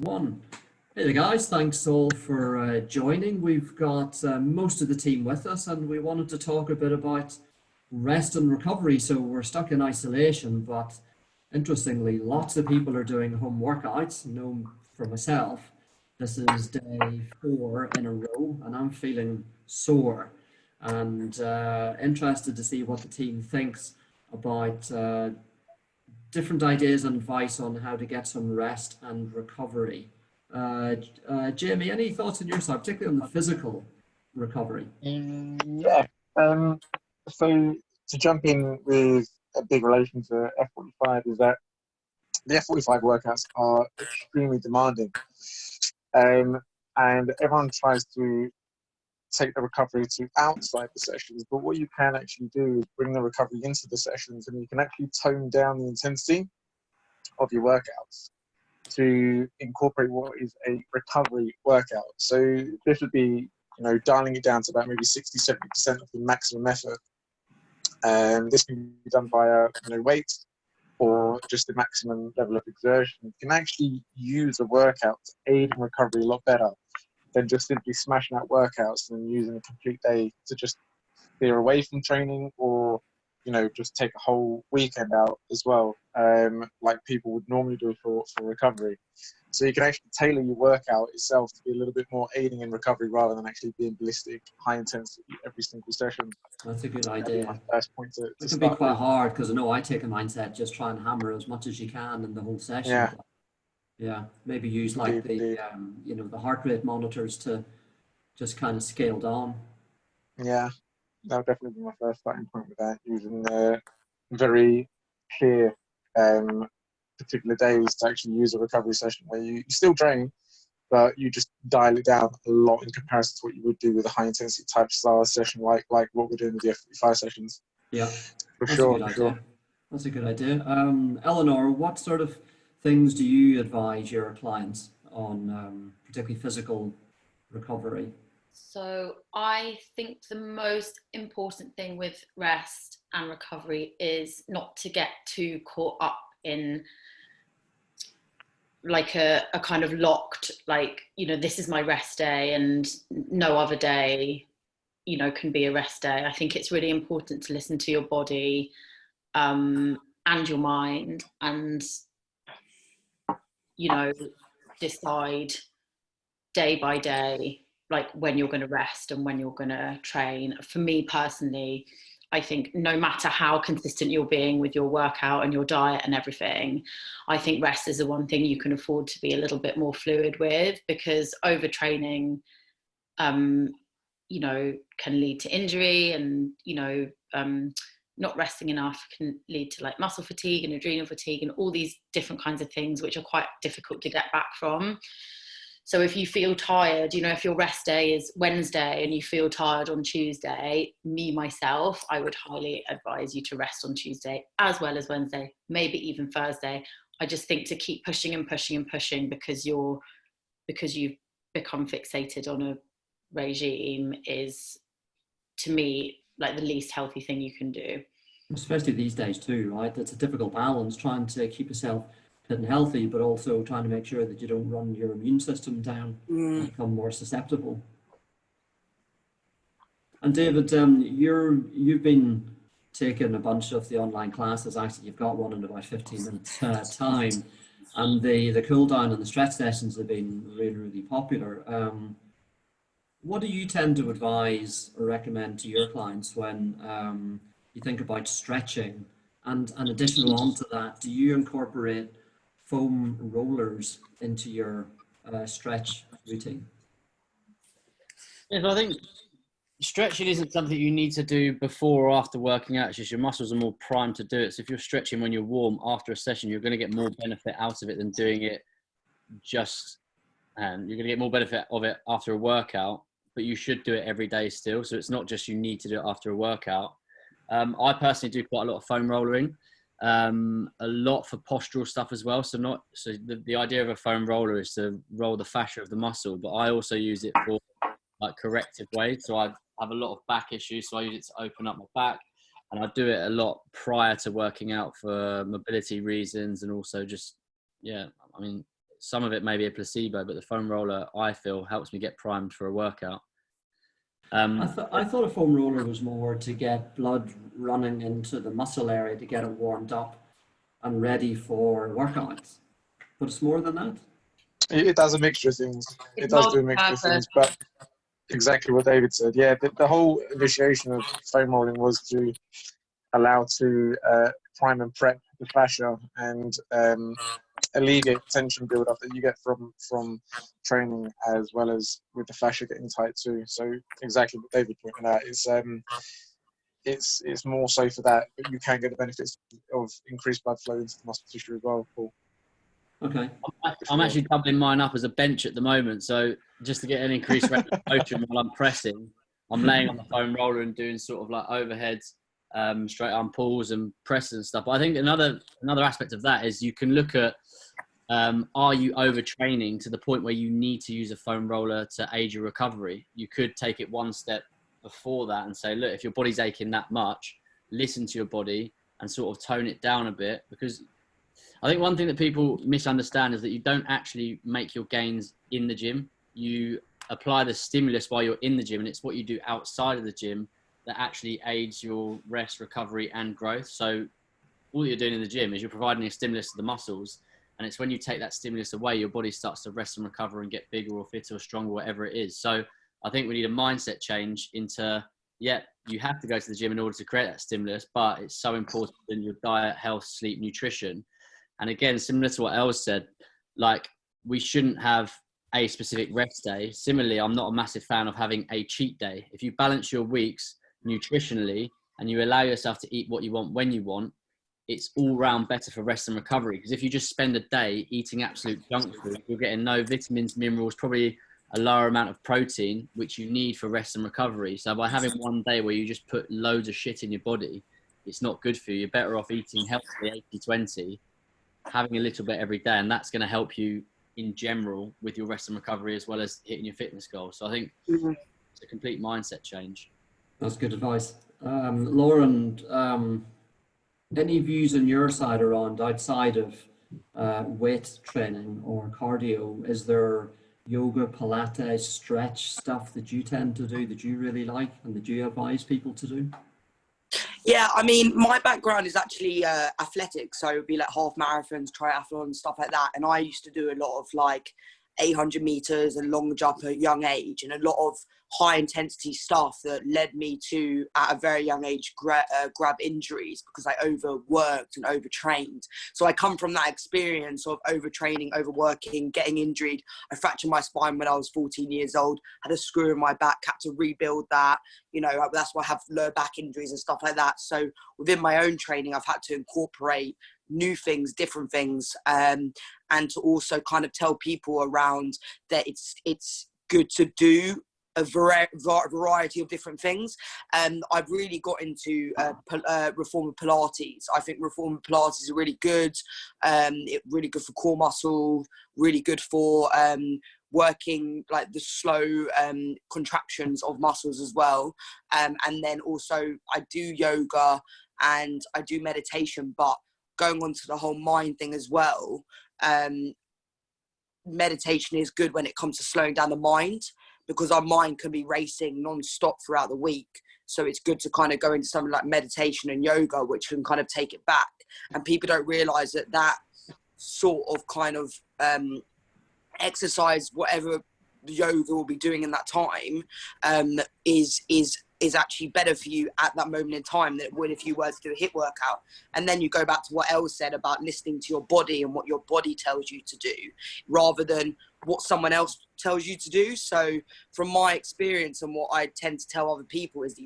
One. Hey there, guys. Thanks all for joining. We've got most of the team with us, and we wanted to talk a bit about rest and recovery. So we're stuck in isolation, but interestingly, lots of people are doing home workouts. Know for myself, this is day 4 in a row, and I'm feeling sore and interested to see what the team thinks about different ideas and advice on how to get some rest and recovery. Jamie, any thoughts on your side, particularly on the physical recovery? Yeah. Um, so to jump in with a big relation to F45 is that the F45 workouts are extremely demanding, um, and everyone tries to take the recovery to outside the sessions. But what you can actually do is bring the recovery into the sessions, and you can actually tone down the intensity of your workouts to incorporate what is a recovery workout. So this would be, dialing it down to about maybe 60-70% of the maximum effort. And this can be done via, weight or just the maximum level of exertion. You can actually use a workout to aid in recovery a lot better than just simply smashing out workouts and using a complete day to just steer away from training, or just take a whole weekend out as well, like people would normally do for recovery. So you can actually tailor your workout itself to be a little bit more aiding in recovery rather than actually being ballistic, high intensity every single session. That's a good That'd be my idea. first point to It can be start quite with. hard because I know I take a mindset just try and hammer as much as you can in the whole session. Yeah, But yeah, maybe use like indeed, the indeed. the heart rate monitors to just kind of scale down. Yeah, that would definitely be my first starting point with that, using very clear particular days to actually use a recovery session where you still train, but you just dial it down a lot in comparison to what you would do with a high intensity type style session, like what we're doing with the F45 sessions. Yeah, For that's a sure, good for sure. idea. That's a good idea. Eleanor, what sort of things do you advise your clients on, particularly physical recovery? So I think the most important thing with rest and recovery is not to get too caught up in like a kind of locked, like, this is my rest day and no other day, can be a rest day. I think it's really important to listen to your body and your mind and, decide day by day, like when you're going to rest and when you're going to train. For me personally, I think no matter how consistent you're being with your workout and your diet and everything, I think rest is the one thing you can afford to be a little bit more fluid with, because overtraining, can lead to injury, and, not resting enough can lead to like muscle fatigue and adrenal fatigue and all these different kinds of things, which are quite difficult to get back from. So if you feel tired, if your rest day is Wednesday and you feel tired on Tuesday, myself, I would highly advise you to rest on Tuesday as well as Wednesday, maybe even Thursday. I just think to keep pushing and pushing and pushing because you've become fixated on a regime is, to me, like the least healthy thing you can do. Especially these days too, right? It's a difficult balance trying to keep yourself fit and healthy, but also trying to make sure that you don't run your immune system down and become more susceptible. And David, you've been taking a bunch of the online classes. Actually, you've got one in about 15 minutes time, and the cool down and the stretch sessions have been really, really popular. What do you tend to advise or recommend to your clients when you think about stretching? And additional onto that, do you incorporate foam rollers into your stretch routine? Yes, I think stretching isn't something you need to do before or after working out. It's just your muscles are more primed to do it. So if you're stretching when you're warm after a session, you're going to get more benefit out of it than doing it just, you're going to get more benefit of it after a workout, but you should do it every day still. So it's not just you need to do it after a workout. I personally do quite a lot of foam rollering, a lot for postural stuff as well. So the idea of a foam roller is to roll the fascia of the muscle, but I also use it for like corrective ways. So I have a lot of back issues, so I use it to open up my back, and I do it a lot prior to working out for mobility reasons, and also just, yeah, I mean, some of it may be a placebo, but the foam roller, I feel, helps me get primed for a workout. I thought a foam roller was more to get blood running into the muscle area to get it warmed up and ready for workouts. But it's more than that. It does a mixture of things. It It's does do a mixture of multi-purpose. things, but exactly what David said. Yeah, the whole initiation of foam rolling was to allow to prime and prep the fascia and alleviate tension build-up that you get from training, as well as with the fascia getting tight too. So exactly what David pointed out. It's more so for that, but you can get the benefits of increased blood flow into the muscle tissue as well, Paul. Okay. I'm actually doubling mine up as a bench at the moment. So just to get an increased range of motion while I'm pressing, I'm laying on the foam roller and doing sort of like overheads, straight arm pulls and presses and stuff. But I think another aspect of that is you can look at, are you overtraining to the point where you need to use a foam roller to aid your recovery? You could take it one step before that and say, look, if your body's aching that much, listen to your body and sort of tone it down a bit. Because I think one thing that people misunderstand is that you don't actually make your gains in the gym. You apply the stimulus while you're in the gym, and it's what you do outside of the gym that actually aids your rest, recovery, and growth. So all you're doing in the gym is you're providing a stimulus to the muscles, and it's when you take that stimulus away, your body starts to rest and recover and get bigger or fitter or stronger, whatever it is. So I think we need a mindset change into, yeah, you have to go to the gym in order to create that stimulus, but it's so important in your diet, health, sleep, nutrition. And again, similar to what Els said, like we shouldn't have a specific rest day. Similarly, I'm not a massive fan of having a cheat day. If you balance your weeks nutritionally and you allow yourself to eat what you want when you want, it's all round better for rest and recovery. Because if you just spend a day eating absolute junk food, you're getting no vitamins, minerals, probably a lower amount of protein, which you need for rest and recovery. So by having one day where you just put loads of shit in your body, it's not good for you. You're better off eating healthily 80-20, having a little bit every day, and that's going to help you in general with your rest and recovery as well as hitting your fitness goals. So I think it's a complete mindset change. That's good advice. Lauren, any views on your side around outside of weight training or cardio? Is there yoga, Pilates, stretch stuff that you tend to do that you really like and that you advise people to do? Yeah, I mean, my background is actually athletic, so it would be like half marathons, triathlon, stuff like that. And I used to do a lot of like 800 meters and long jump at a young age, and a lot of high intensity stuff that led me to, at a very young age, grab injuries because I overworked and overtrained. So I come from that experience of overtraining, overworking, getting injured. I fractured my spine when I was 14 years old, had a screw in my back, had to rebuild that. You know, that's why I have lower back injuries and stuff like that. So within my own training, I've had to incorporate new things, different things, and to also kind of tell people around that it's good to do a variety of different things. I've really got into reformer Pilates. I think reformer Pilates is really good. It's really good for core muscle, really good for working like the slow contractions of muscles as well. And then also I do yoga and I do meditation, but going on to the whole mind thing as well, meditation is good when it comes to slowing down the mind, because our mind can be racing non-stop throughout the week. So it's good to kind of go into something like meditation and yoga, which can kind of take it back. And people don't realize that that sort of kind of exercise, whatever the yoga will be doing in that time, is actually better for you at that moment in time than it would if you were to do a HIIT workout. And then you go back to what Els said about listening to your body and what your body tells you to do, rather than what someone else tells you to do. So from my experience and what I tend to tell other people is that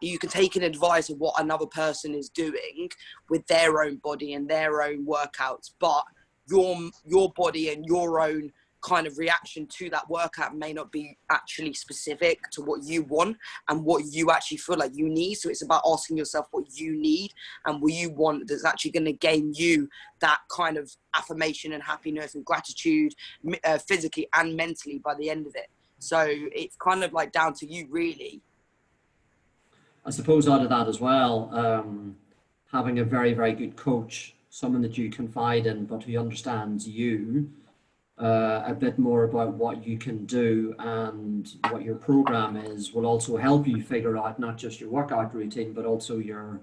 you can take an advice of what another person is doing with their own body and their own workouts, but your body and your own kind of reaction to that workout may not be actually specific to what you want and what you actually feel like you need. So it's about asking yourself what you need and what you want that's actually going to gain you that kind of affirmation and happiness and gratitude, physically and mentally by the end of it. So it's kind of like down to you, really. I suppose out of that as well, having a very, very good coach someone that you confide in, but who understands you a bit more about what you can do and what your program is, will also help you figure out not just your workout routine, but also your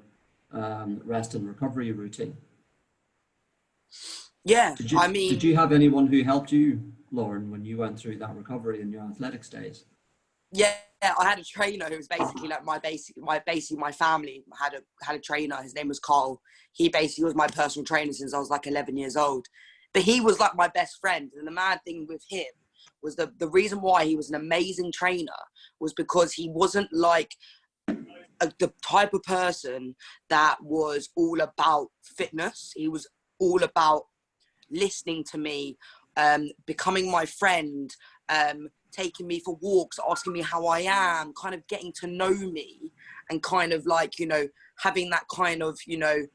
rest and recovery routine. Yeah, I Did mean, you have anyone who helped you, Lauren, when you went through that recovery in your athletics days? yeah, I had a trainer who was basically like my family had a trainer. His name was Carl. He basically was my personal trainer since I was like 11 years old. But he was like my best friend. And the mad thing with him was the reason why he was an amazing trainer was because he wasn't like the type of person that was all about fitness. He was all about listening to me, becoming my friend, taking me for walks, asking me how I am, kind of getting to know me, and kind of like, you know, having that kind of, you know,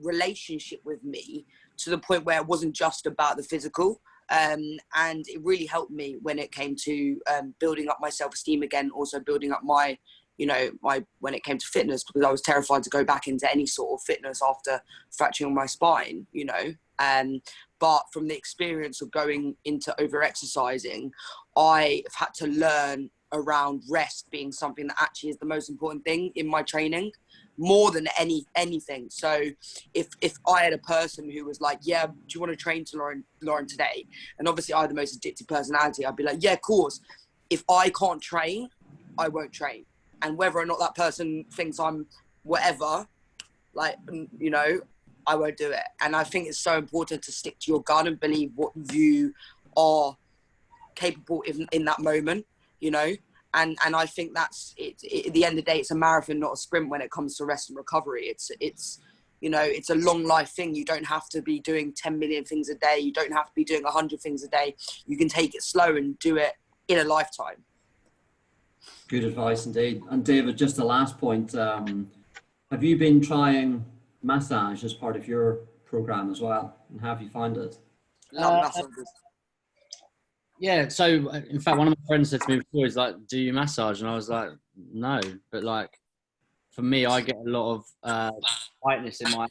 relationship with me to the point where it wasn't just about the physical. And it really helped me when it came to building up my self-esteem again, also building up my, you know, when it came to fitness, because I was terrified to go back into any sort of fitness after fracturing my spine, you know. But from the experience of going into over-exercising, I've had to learn around rest being something that actually is the most important thing in my training, more than anything. So if I had a person who was like, yeah, do you want to train to Lauren today? And obviously I had the most addictive personality. I'd be like, yeah, of course. If I can't train, I won't train. And whether or not that person thinks I'm whatever, like, you know, I won't do it. And I think it's so important to stick to your gun and believe what you are capable in that moment, you know. And I think that's it. At the end of the day, it's a marathon, not a sprint when it comes to rest and recovery. It's you know, it's a long life thing. You don't have to be doing 10 million things a day. You don't have to be doing 100 things a day. You can take it slow and do it in a lifetime. Good advice indeed. And David, just the last point, have you been trying massage as part of your program as well? And how have you found it? Love massages. Yeah, so in fact, one of my friends said to me before, he's like, do you massage? And I was like, no. But like, for me, I get a lot of tightness in my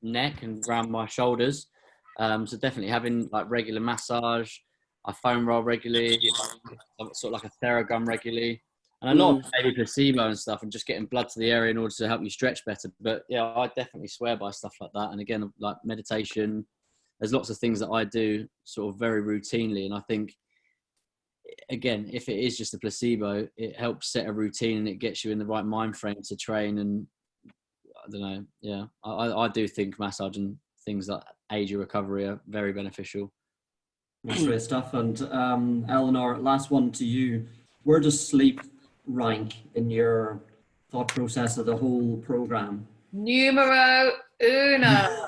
neck and around my shoulders. So definitely having like regular massage. I foam roll regularly. I've got sort of like a Theragun regularly. And a lot of maybe placebo and stuff, and just getting blood to the area in order to help you stretch better. But yeah, I definitely swear by stuff like that. And again, like meditation, there's lots of things that I do sort of very routinely. And I think, again, if it is just a placebo, it helps set a routine and it gets you in the right mind frame to train. And I don't know, yeah, I do think massage and things that aid your recovery are very beneficial. That's great stuff. And Eleanor, last one to you. Where does sleep rank in your thought process of the whole program? Numero uno.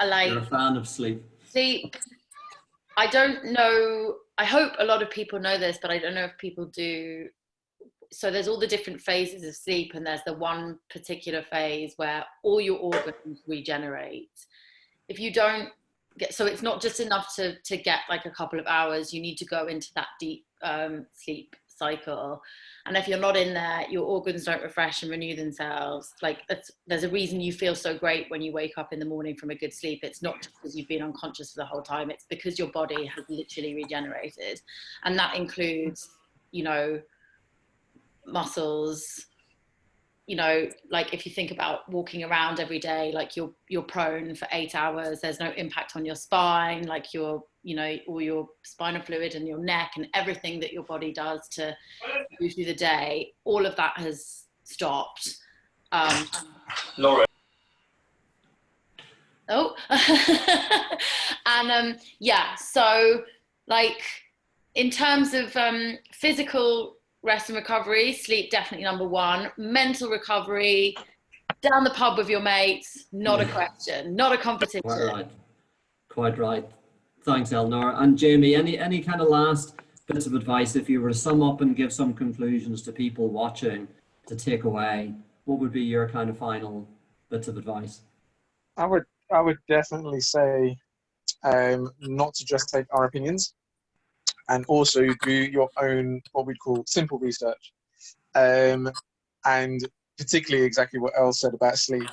I like You're a fan of sleep. sleep. I don't know. I hope a lot of people know this, but I don't know if people do. So there's all the different phases of sleep, and there's the one particular phase where all your organs regenerate. If you don't get, so it's not just enough to get like a couple of hours. You need to go into that deep sleep cycle. And if you're not in there, your organs don't refresh and renew themselves. Like there's a reason you feel so great when you wake up in the morning from a good sleep. It's not just because you've been unconscious for the whole time. It's because your body has literally regenerated. And that includes, you know, muscles, you know, like if you think about walking around every day, like you're prone for 8 hours, there's no impact on your spine, like your, you know, all your spinal fluid and your neck and everything that your body does to go through the day, all of that has stopped. Laura. Oh, and yeah, so like in terms of physical rest and recovery, sleep definitely number one. Mental recovery, down the pub with your mates, not a question, not a competition. Quite right. Quite right. Thanks, Eleanor. And Jamie, any kind of last bits of advice, if you were to sum up and give some conclusions to people watching to take away, what would be your kind of final bits of advice? I would definitely say not to just take our opinions, and also do your own, what we call simple research. And particularly exactly what Elle said about sleep.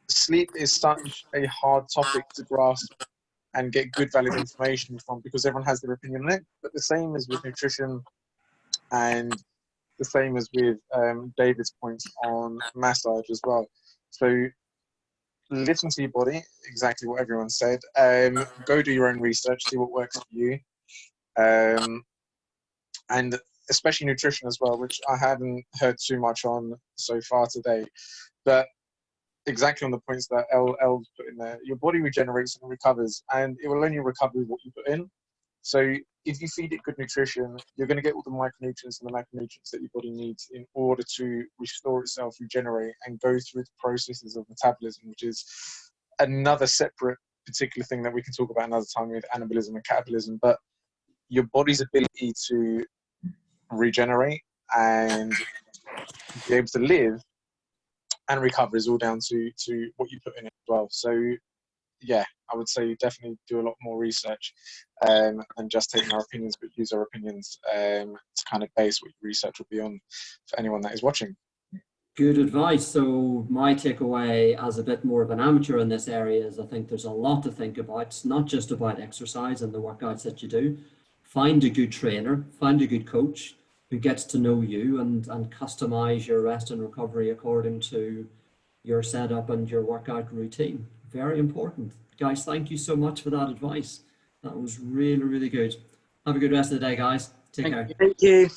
sleep is such a hard topic to grasp and get good valid information from, because everyone has their opinion on it. But the same as with nutrition, and the same as with David's points on massage as well. So listen to your body, exactly what everyone said. Go do your own research, see what works for you. And especially nutrition as well, which I haven't heard too much on so far today. But exactly on the points that L's put in there, your body regenerates and recovers, and it will only recover with what you put in. So if you feed it good nutrition, you're going to get all the micronutrients and the macronutrients that your body needs in order to restore itself, regenerate, and go through the processes of metabolism, which is another separate particular thing that we can talk about another time with anabolism and catabolism. But your body's ability to regenerate and be able to live and recover is all down to what you put in it as well. So yeah, I would say definitely do a lot more research and just taking our opinions, but use our opinions to kind of base what your research will be on for anyone that is watching. Good advice. So my takeaway as a bit more of an amateur in this area is I think there's a lot to think about. It's not just about exercise and the workouts that you do. Find a good trainer, find a good coach who gets to know you and customize your rest and recovery according to your setup and your workout routine. Very important. Guys, thank you so much for that advice. That was really, really good. Have a good rest of the day, guys. Take care. Thank you.